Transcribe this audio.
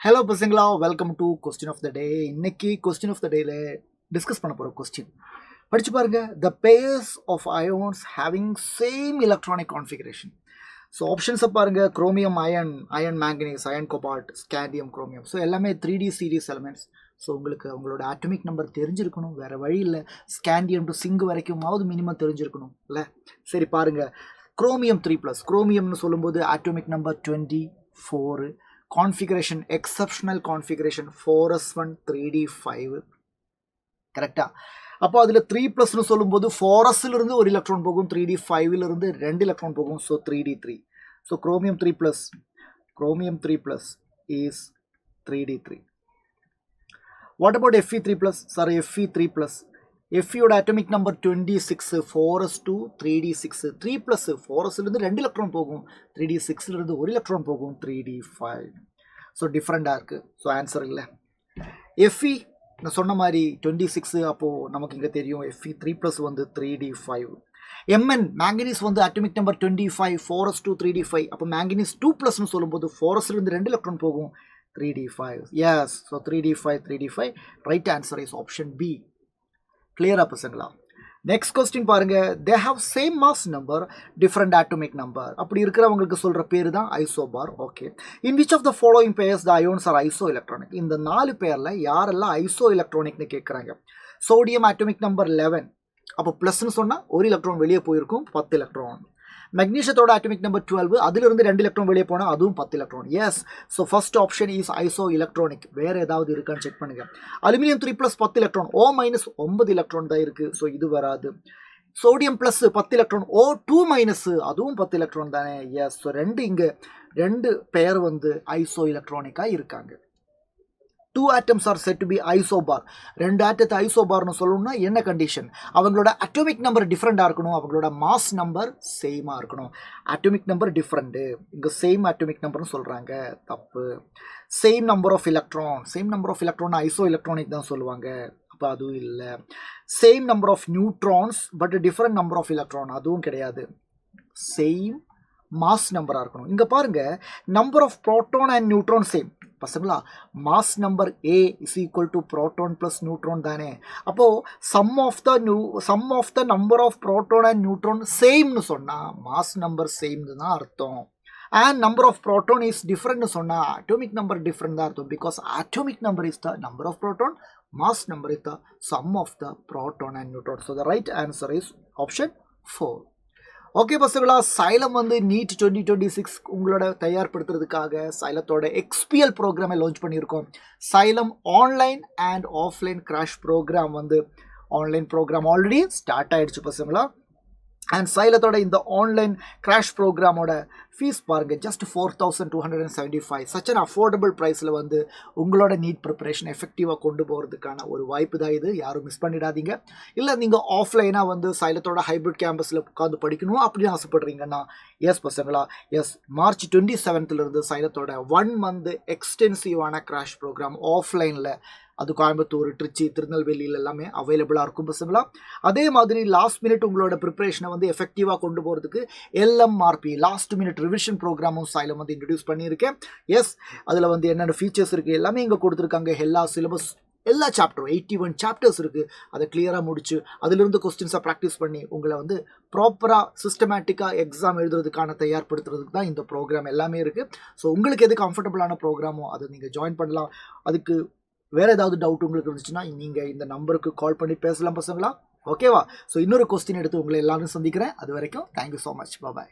Hello பசங்களா, welcome to question of the day. இன்னைக்கு question of த டேல டிஸ்கஸ் பண்ண போகிற கொஸ்டின் படிச்சு பாருங்க. The pairs of ions having same electronic configuration. So ஆப்ஷன்ஸை பாருங்க. Chromium iron, iron manganese, iron cobalt, scandium chromium. So எல்லாமே 3D சீரீஸ் எலமெண்ட்ஸ். ஸோ உங்களுக்கு உங்களோட ஆட்டமிக் நம்பர் தெரிஞ்சிருக்கணும், வேறு வழி இல்லை. ஸ்கேண்டியம் டு சிங்க் வரைக்குமாவது மினிமம் தெரிஞ்சிருக்கணும் இல்லை? சரி பாருங்க. குரோமியம் 3+, குரோமியம்னு சொல்லும்போது atomic number 24, configuration exceptional configuration 4s1 3d5 கரெக்டா? அப்போ அதில் 3+ னு சொல்லும்போது 4s இருந்து ஒரு எலக்ட்ரான் போகும், 3d5 இருந்து 2 எலக்ட்ரான் போகும். So 3d3. So chromium 3+ is 3d3. What about Fe3+? Sorry, Fe3+. Feயோட அட்டமிக் நம்பர் 26, 4s2 3d6. 3+, 4sலேருந்து 2 எலக்ட்ரான் போகும், 3d6லேருந்து ஒரு எலக்ட்ரான் போகும், 3d5. ஸோ டிஃப்ரெண்டாக இருக்குது. ஸோ ஆன்சர் இல்லை. Fe நான் சொன்ன மாதிரி 26, அப்போது நமக்கு இங்கே தெரியும் Fe3+ வந்து 3d5. Mn மேங்கனீஸ் வந்து அட்டமிக் நம்பர் 25, 4s2 3d5. அப்போ மேங்கனீஸ் 2+னு சொல்லும்போது 4sலேருந்து 2 எலக்ட்ரான் போகும், 3d5. Yes, so 3d5. Right answer is option B. கிளியரா பசங்களா? நெக்ஸ்ட் கொஸ்டின் பாருங்க. They have same mass number, different atomic number. அப்படி இருக்கிறவங்களுக்கு சொல்ற பேர் தான் isobar. Okay. In which of the following pairs the ions are isoelectronic? இந்த 4 பேர்ல யாரெல்லாம் ஐசோ எலக்ட்ரானிக்னு கேட்குறாங்க. Sodium atomic number 11. அப்போ ப்ளஸ்ன்னு சொன்னால் ஒரு எலக்ட்ரான் வெளியே போயிருக்கும், 10 எலக்ட்ரான். மெக்னீஷியத்தோட ஆட்டமிக் நம்பர் 12, அதிலிருந்து 2 எலக்ட்ரான் வெளியே போனால் அதுவும் 10 electron. Yes, so first option is isoelectronic. வேறு ஏதாவது இருக்கான்னு செக் பண்ணுங்க. அலுமினியம் 3+ 10 எலக்ட்ரான், O- 9 எலக்ட்ரான் தான் இருக்குது. ஸோ இது வராது. சோடியம் ப்ளஸ் 10 எலக்ட்ரான், O2- அதுவும் 10 எலக்ட்ரான் தானே. எஸ், ஸோ இங்கே 2 பேர் வந்து ஐசோ எலக்ட்ரானிக்காக இருக்காங்க. 2 atoms are said to be isobar. 2 ஆட்டத்தை ஐசோபார்னு சொல்லணும்னா என்ன கண்டிஷன்? அவங்களோட அட்டோமிக் நம்பர் டிஃப்ரெண்டாக இருக்கணும், அவங்களோட மாஸ் நம்பர் சேமாக இருக்கணும். அட்டோமிக் நம்பர் டிஃப்ரெண்ட்டு, இங்கே சேம் அட்டோமிக் நம்பர்னு சொல்கிறாங்க, தப்பு. Same number of electron isoelectronic தான் சொல்லுவாங்க, அப்போ அதுவும் இல்லை. Same number of neutrons but different number of electron, அதுவும் கிடையாது. சேம் மாஸ் நம்பராக இருக்கணும். இங்கே பாருங்க, number of proton and neutron same. பசங்களா, mass number A is equal to proton plus neutron தானே. அப்போது sum of the number of proton and neutron சேம்னு சொன்னால் மாஸ் நம்பர் சேம்னு தான் அர்த்தம். And number of proton is டிஃப்ரெண்ட்னு சொன்னால் அட்டோமிக் நம்பர் டிஃப்ரெண்ட் தான் அர்த்தம். Because atomic number is the number of proton, mass number is the sum of the proton and neutron. So the right answer is option 4. Okay பசங்களா, சைலம் வந்து NEET 2026 உங்களோட தயார்படுத்துறதுக்காக சைலத்தோட XPL ப்ரோக்ராமை லான்ச் பண்ணியிருக்கோம். Xylem online and offline crash program வந்து online program already start ஆகிடுச்சு பசங்களா. அண்ட் சைலத்தோட இந்த ஆன்லைன் கிராஷ் ப்ரோக்ராமோட ஃபீஸ் பாருங்கள், ஜஸ்ட் 4275. சச் அன் அஃபோர்டபுள் ப்ரைஸில் வந்து உங்களோட நீட் ப்ரிப்பரேஷன் எஃபெக்டிவாக கொண்டு போகிறதுக்கான ஒரு வாய்ப்பு தான் இது. யாரும் மிஸ் பண்ணிடாதீங்க. இல்லை நீங்கள் ஆஃப்லைனாக வந்து சைலத்தோட ஹைப்ரிட் கேம்பஸில் உட்காந்து படிக்கணும் அப்படின்னு ஆசைப்படுறீங்கன்னா, எஸ் பசங்களா, எஸ், மார்ச் 27 சைலத்தோட 1 month எக்ஸ்டென்சிவான கிராஷ் ப்ரோக்ராம் ஆஃப்லைனில், அது கோயம்புத்தூர், திருச்சி, திருநெல்வேலியில் எல்லாமே அவைலபிளாக இருக்கும் பசங்களா. அதே மாதிரி லாஸ்ட் மினிட் உங்களோட ப்ரிப்பரேஷனை வந்து எஃபெக்டிவாக கொண்டு போகிறதுக்கு LMRP லாஸ்ட் மினிட் ரிவிஷன் ப்ரோக்ராமும் சைலம் வந்து இன்ட்ரடியூஸ் பண்ணியிருக்கேன். எஸ், அதில் வந்து என்னென்ன ஃபீச்சர்ஸ் இருக்குது எல்லாமே இங்கே கொடுத்துருக்காங்க. எல்லா சிலபஸ், எல்லா சாப்டரும் 81 சாப்டர்ஸ் இருக்குது. அதை கிளியராக முடிச்சு அதிலிருந்து கொஸ்டின்ஸை ப்ராக்டிஸ் பண்ணி உங்களை வந்து ப்ராப்பராக சிஸ்டமேட்டிக்காக எக்ஸாம் எழுதுறதுக்கான தயார்படுத்துறதுக்கு தான் இந்த ப்ரோக்ராம் எல்லாமே இருக்குது. ஸோ உங்களுக்கு எது கம்ஃபர்டபுளான ப்ரோக்ராமோ அதை நீங்கள் ஜாயின் பண்ணலாம். அதுக்கு வேறு ஏதாவது டவுட் உங்களுக்கு இருந்துச்சுன்னா நீங்கள் இந்த நம்பருக்கு கால் பண்ணி பேசலாம் பசங்களா. ஓகேவா? ஸோ இன்னொரு கொஸ்டின் எடுத்து உங்களை எல்லாரும் சந்திக்கிறேன். அது வரைக்கும் தேங்க்யூ ஸோ மச். பாய்.